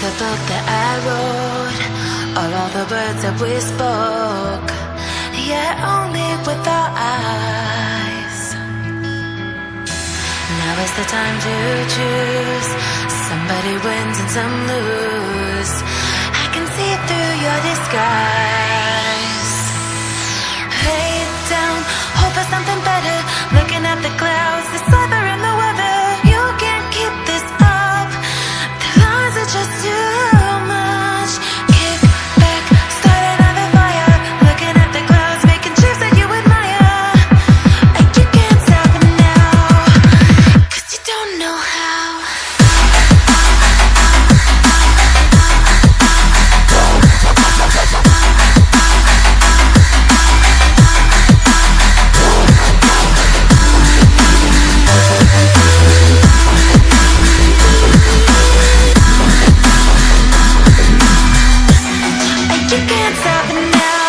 the book that I wrote, or all the words that we spoke, yet only with our eyes. Now is the time to choose. Somebody wins and some lose. I can see through your disguise. Lay down, hope for something better. Looking at the clouds, the cyber and the weather. You can't keep this up. The lines are just too much. Kick back, start another fire. Looking at the clouds, making shapes that you admire. And you can't stop it now, 'cause you don't know how. You can't stop it now.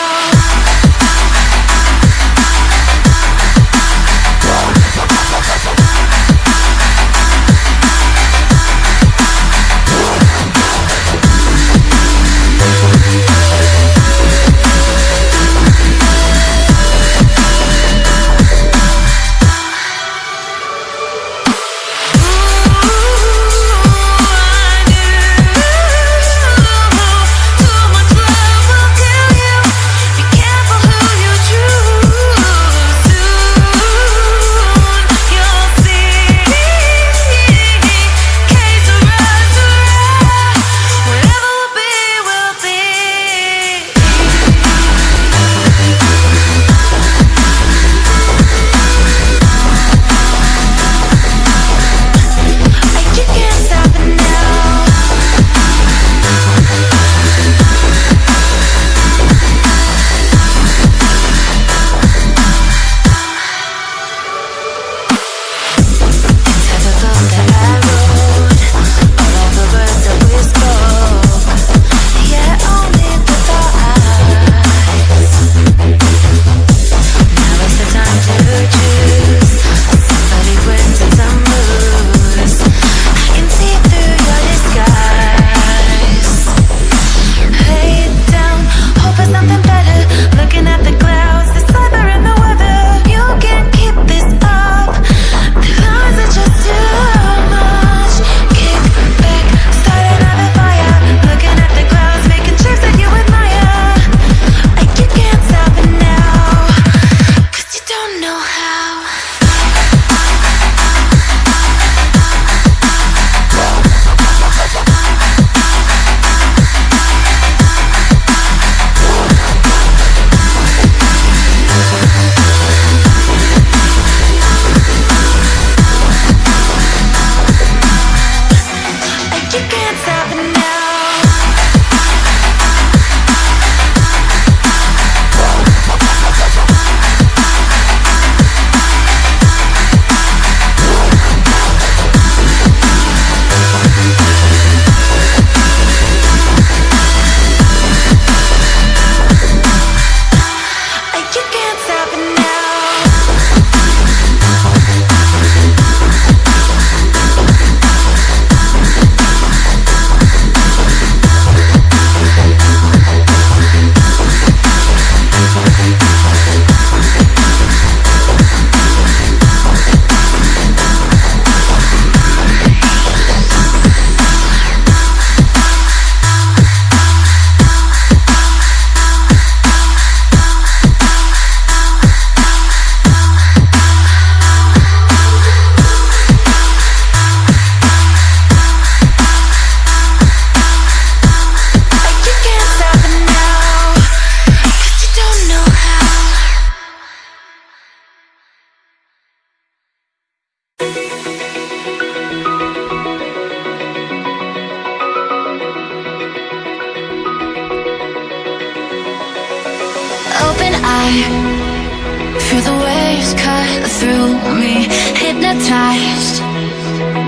Feel the waves cut through me, hypnotized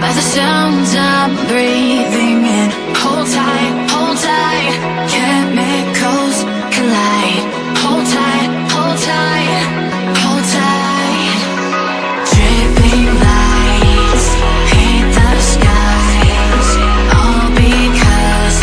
by the sounds I'm breathing in. Hold tight, chemicals collide. Hold tight, hold tight, hold tight. Dripping lights paint the skies, all because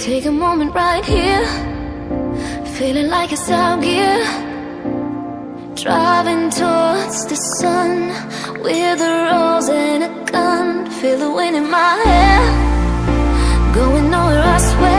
Take a moment right here, feeling like it's out gear, driving towards the sun with a rose and a gun. Feel the wind in my hair, going nowhere I swear.